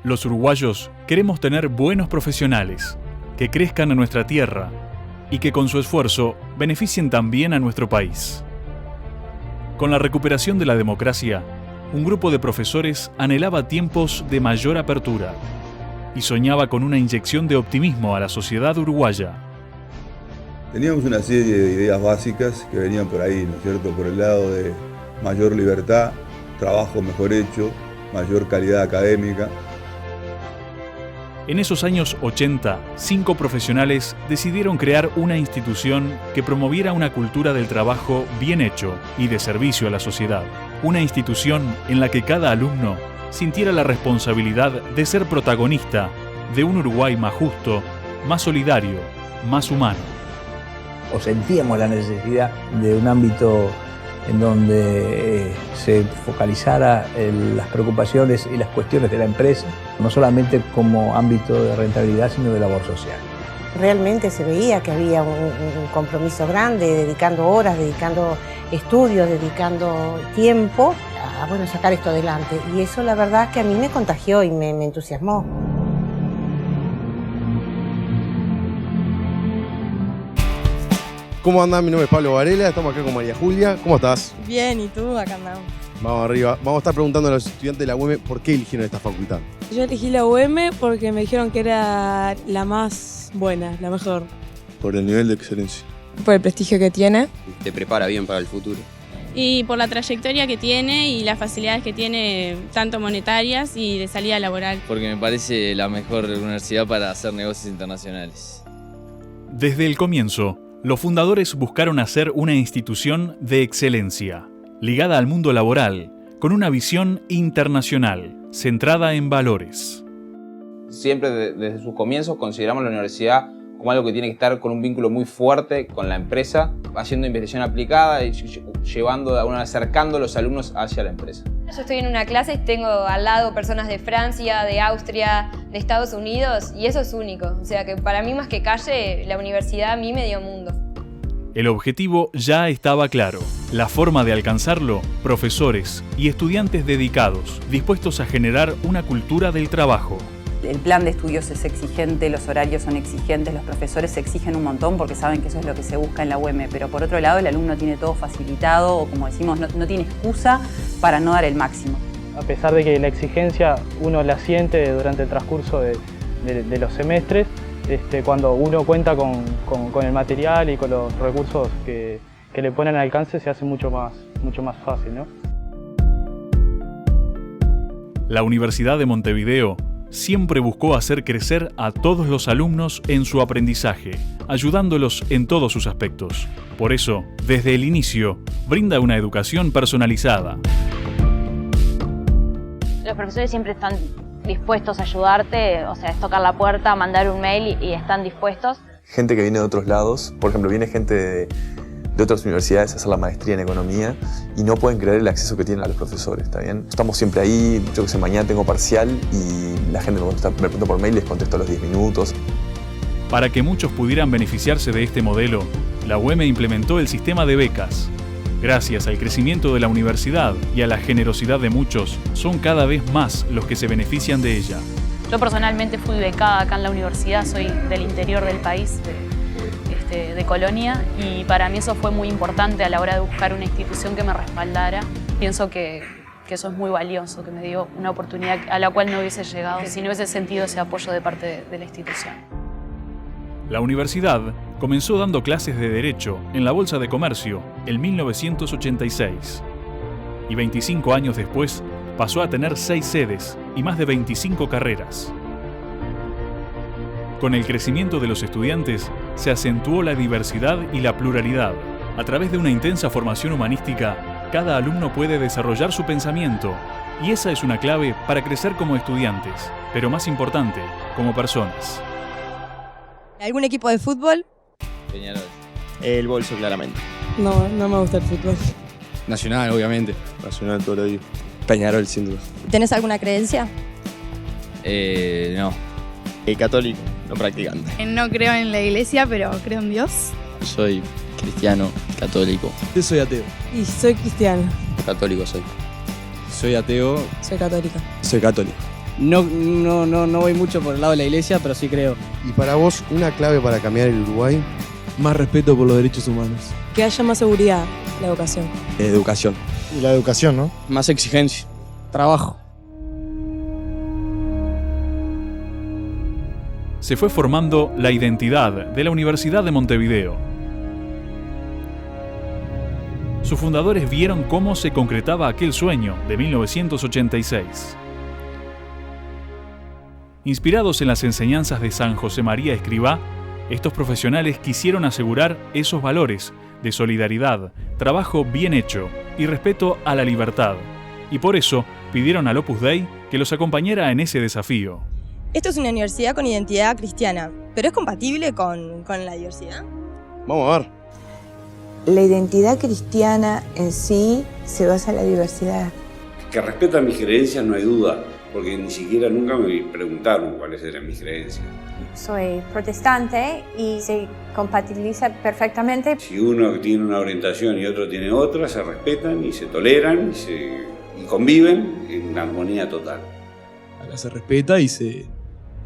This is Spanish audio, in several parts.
Los uruguayos queremos tener buenos profesionales, que crezcan en nuestra tierra y que con su esfuerzo beneficien también a nuestro país. Con la recuperación de la democracia, un grupo de profesores anhelaba tiempos de mayor apertura y soñaba con una inyección de optimismo a la sociedad uruguaya. Teníamos una serie de ideas básicas que venían por ahí, ¿no es cierto?, por el lado de mayor libertad, trabajo mejor hecho, mayor calidad académica. En esos años 80, 5 profesionales decidieron crear una institución que promoviera una cultura del trabajo bien hecho y de servicio a la sociedad. Una institución en la que cada alumno sintiera la responsabilidad de ser protagonista de un Uruguay más justo, más solidario, más humano. O sentíamos la necesidad de un ámbito en donde se focalizara las preocupaciones y las cuestiones de la empresa, no solamente como ámbito de rentabilidad, sino de labor social. Realmente se veía que había un compromiso grande, dedicando horas, dedicando estudios, dedicando tiempo a sacar esto adelante. Y eso la verdad es que a mí me contagió y me entusiasmó. ¿Cómo andás? Mi nombre es Pablo Varela, estamos acá con María Julia. ¿Cómo estás? Bien, ¿y tú? Acá andamos. Vamos arriba. Vamos a estar preguntando a los estudiantes de la UEM por qué eligieron esta facultad. Yo elegí la UEM porque me dijeron que era la más buena, la mejor. Por el nivel de excelencia. Por el prestigio que tiene. Te prepara bien para el futuro. Y por la trayectoria que tiene y las facilidades que tiene, tanto monetarias y de salida laboral. Porque me parece la mejor universidad para hacer negocios internacionales. Desde el comienzo, los fundadores buscaron hacer una institución de excelencia, ligada al mundo laboral, con una visión internacional, centrada en valores. Siempre desde sus comienzos consideramos la universidad como algo que tiene que estar con un vínculo muy fuerte con la empresa, haciendo investigación aplicada y acercando a los alumnos hacia la empresa. Yo estoy en una clase y tengo al lado personas de Francia, de Austria, de Estados Unidos, y eso es único. O sea que para mí, más que calle, la universidad a mí me dio mundo. El objetivo ya estaba claro. La forma de alcanzarlo, profesores y estudiantes dedicados, dispuestos a generar una cultura del trabajo. El plan de estudios es exigente, los horarios son exigentes, los profesores se exigen un montón porque saben que eso es lo que se busca en la UEM, pero por otro lado el alumno tiene todo facilitado o, como decimos, no tiene excusa para no dar el máximo. A pesar de que la exigencia uno la siente durante el transcurso de los semestres, cuando uno cuenta con el material y con los recursos que le ponen al alcance, se hace mucho más fácil, ¿no? La Universidad de Montevideo siempre buscó hacer crecer a todos los alumnos en su aprendizaje, ayudándolos en todos sus aspectos. Por eso, desde el inicio, brinda una educación personalizada. Los profesores siempre están dispuestos a ayudarte, o sea, es tocar la puerta, mandar un mail y están dispuestos. Gente que viene de otros lados, por ejemplo, viene gente de otras universidades a hacer la maestría en economía y no pueden creer el acceso que tienen a los profesores, ¿está bien? Estamos siempre ahí, yo que sé, mañana tengo parcial y la gente me pregunta por mail y les contesto a los 10 minutos. Para que muchos pudieran beneficiarse de este modelo, la UEM implementó el sistema de becas. Gracias al crecimiento de la universidad y a la generosidad de muchos, son cada vez más los que se benefician de ella. Yo personalmente fui becada acá en la universidad, soy del interior del país, de Colonia, y para mí eso fue muy importante a la hora de buscar una institución que me respaldara. Pienso que eso es muy valioso, que me dio una oportunidad a la cual no hubiese llegado si no hubiese sentido ese apoyo de parte de la institución. La universidad comenzó dando clases de Derecho en la Bolsa de Comercio en 1986 y 25 años después pasó a tener 6 sedes y más de 25 carreras. Con el crecimiento de los estudiantes se acentuó la diversidad y la pluralidad. A través de una intensa formación humanística, cada alumno puede desarrollar su pensamiento y esa es una clave para crecer como estudiantes, pero más importante, como personas. ¿Algún equipo de fútbol? Peñarol. El Bolso, claramente. No me gusta el fútbol. Nacional, obviamente. Nacional todo lo digo. Peñarol, sin duda. ¿Tenés alguna creencia? No. Católico, no practicante. No creo en la iglesia, pero creo en Dios. Soy cristiano, católico. Yo soy ateo. Y soy cristiana. Católico soy. Soy ateo. Soy católica. Soy católico. No voy mucho por el lado de la iglesia, pero sí creo. ¿Y para vos, una clave para cambiar el Uruguay? Más respeto por los derechos humanos. Que haya más seguridad, la educación. Educación. Y la educación, ¿no? Más exigencia. Trabajo. Se fue formando la identidad de la Universidad de Montevideo. Sus fundadores vieron cómo se concretaba aquel sueño de 1986. Inspirados en las enseñanzas de San José María Escrivá, estos profesionales quisieron asegurar esos valores de solidaridad, trabajo bien hecho y respeto a la libertad. Y por eso pidieron al Opus Dei que los acompañara en ese desafío. Esto es una universidad con identidad cristiana, ¿pero es compatible con la diversidad? Vamos a ver. La identidad cristiana en sí se basa en la diversidad. Que respeta mis creencias no hay duda, porque ni siquiera nunca me preguntaron cuáles eran mis creencias. Soy protestante y se compatibiliza perfectamente. Si uno tiene una orientación y otro tiene otra, se respetan y se toleran y conviven en armonía total. Acá se respeta y se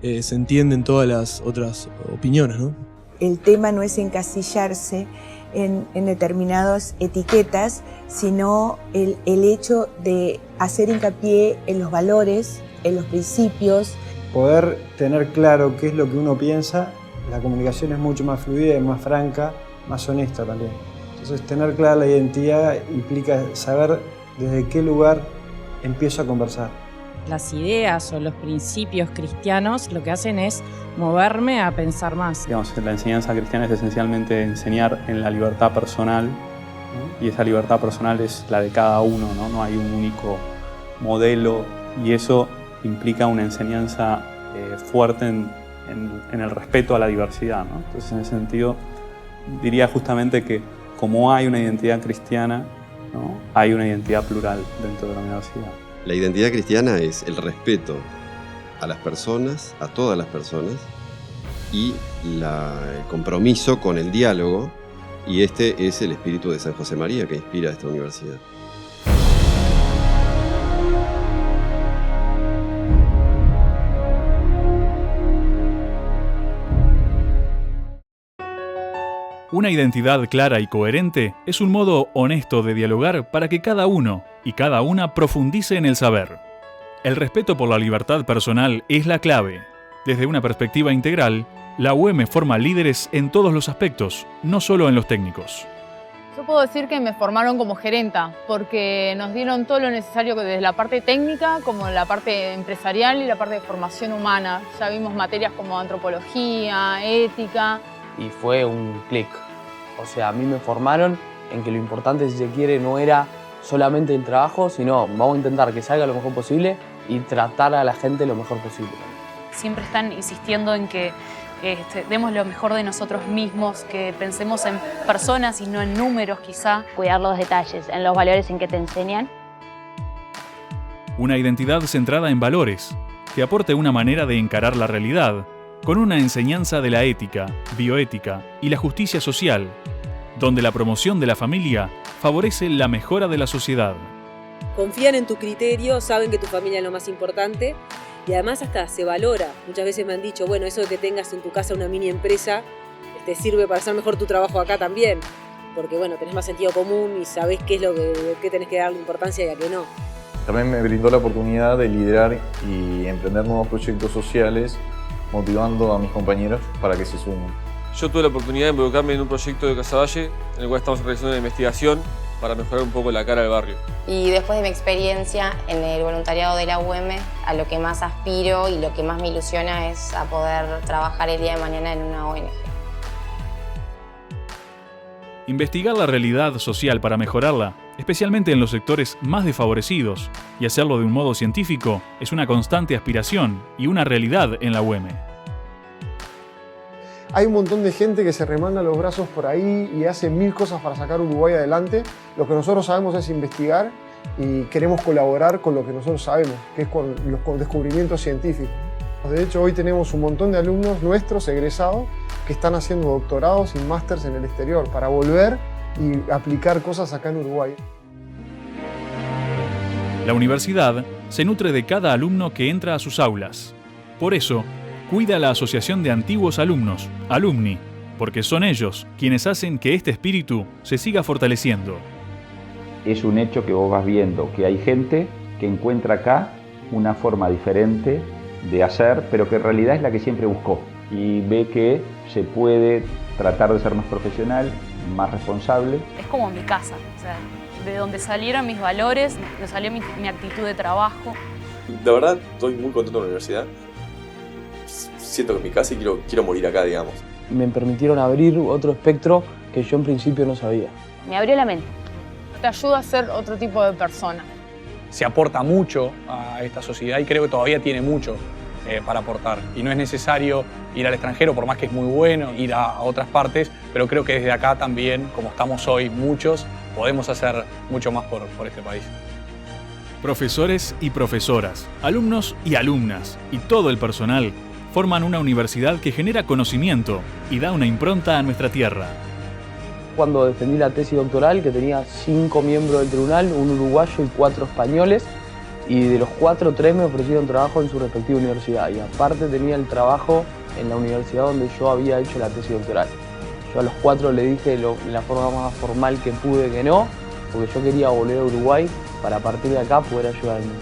entienden todas las otras opiniones, ¿no? El tema no es encasillarse en determinadas etiquetas, sino el hecho de hacer hincapié en los valores, en los principios. Poder tener claro qué es lo que uno piensa, la comunicación es mucho más fluida, es más franca, más honesta también. Entonces, tener clara la identidad implica saber desde qué lugar empiezo a conversar. Las ideas o los principios cristianos lo que hacen es moverme a pensar más. Digamos, la enseñanza cristiana es esencialmente enseñar en la libertad personal, ¿no? Y esa libertad personal es la de cada uno, ¿no? No hay un único modelo y eso implica una enseñanza fuerte en el respeto a la diversidad, ¿no? Entonces, en ese sentido, diría justamente que como hay una identidad cristiana, ¿no? Hay una identidad plural dentro de la universidad. La identidad cristiana es el respeto a las personas, a todas las personas, y el compromiso con el diálogo, y este es el espíritu de San José María que inspira a esta universidad. Una identidad clara y coherente es un modo honesto de dialogar para que cada uno y cada una profundice en el saber. El respeto por la libertad personal es la clave. Desde una perspectiva integral, la UM forma líderes en todos los aspectos, no solo en los técnicos. Yo puedo decir que me formaron como gerenta, porque nos dieron todo lo necesario desde la parte técnica, como la parte empresarial y la parte de formación humana. Ya vimos materias como antropología, ética. Y fue un clic. O sea, a mí me formaron en que lo importante, si se quiere, no era solamente el trabajo, sino vamos a intentar que salga lo mejor posible y tratar a la gente lo mejor posible. Siempre están insistiendo en que demos lo mejor de nosotros mismos, que pensemos en personas y no en números quizá. Cuidar los detalles, en los valores en que te enseñan. Una identidad centrada en valores, que aporte una manera de encarar la realidad, con una enseñanza de la ética, bioética y la justicia social, donde la promoción de la familia favorece la mejora de la sociedad. Confían en tu criterio, saben que tu familia es lo más importante y además hasta se valora. Muchas veces me han dicho, bueno, eso de que tengas en tu casa una mini empresa te sirve para hacer mejor tu trabajo acá también, porque bueno, tenés más sentido común y sabés qué es lo que tenés que darle importancia y a qué no. También me brindó la oportunidad de liderar y emprender nuevos proyectos sociales, motivando a mis compañeros para que se sumen. Yo tuve la oportunidad de involucrarme en un proyecto de Casaballe, en el cual estamos realizando una investigación para mejorar un poco la cara del barrio. Y después de mi experiencia en el voluntariado de la UM, a lo que más aspiro y lo que más me ilusiona es a poder trabajar el día de mañana en una ONG. Investigar la realidad social para mejorarla, especialmente en los sectores más desfavorecidos, y hacerlo de un modo científico, es una constante aspiración y una realidad en la UM. Hay un montón de gente que se remanga los brazos por ahí y hace mil cosas para sacar Uruguay adelante. Lo que nosotros sabemos es investigar y queremos colaborar con lo que nosotros sabemos, que es con los descubrimientos científicos. De hecho, hoy tenemos un montón de alumnos nuestros egresados que están haciendo doctorados y másters en el exterior para volver y aplicar cosas acá en Uruguay. La universidad se nutre de cada alumno que entra a sus aulas. Por eso, cuida la Asociación de Antiguos Alumnos, Alumni, porque son ellos quienes hacen que este espíritu se siga fortaleciendo. Es un hecho que vos vas viendo que hay gente que encuentra acá una forma diferente de hacer, pero que en realidad es la que siempre buscó, y ve que se puede tratar de ser más profesional, más responsable. Es como mi casa, o sea, de donde salieron mis valores, de salió mi actitud de trabajo. De verdad, estoy muy contento en la universidad. Siento que es mi casa y quiero morir acá, digamos. Me permitieron abrir otro espectro que yo en principio no sabía. Me abrió la mente. Te ayuda a ser otro tipo de persona. Se aporta mucho a esta sociedad y creo que todavía tiene mucho para aportar. Y no es necesario ir al extranjero, por más que es muy bueno ir a otras partes, pero creo que desde acá también, como estamos hoy muchos, podemos hacer mucho más por este país. Profesores y profesoras, alumnos y alumnas, y todo el personal forman una universidad que genera conocimiento y da una impronta a nuestra tierra. Cuando defendí la tesis doctoral, que tenía 5 miembros del tribunal, un uruguayo y 4 españoles, y de los 4, 3 me ofrecieron trabajo en su respectiva universidad, y aparte tenía el trabajo en la universidad donde yo había hecho la tesis doctoral. Yo a los 4 le dije de la forma más formal que pude que no, porque yo quería volver a Uruguay para a partir de acá poder ayudar al mundo.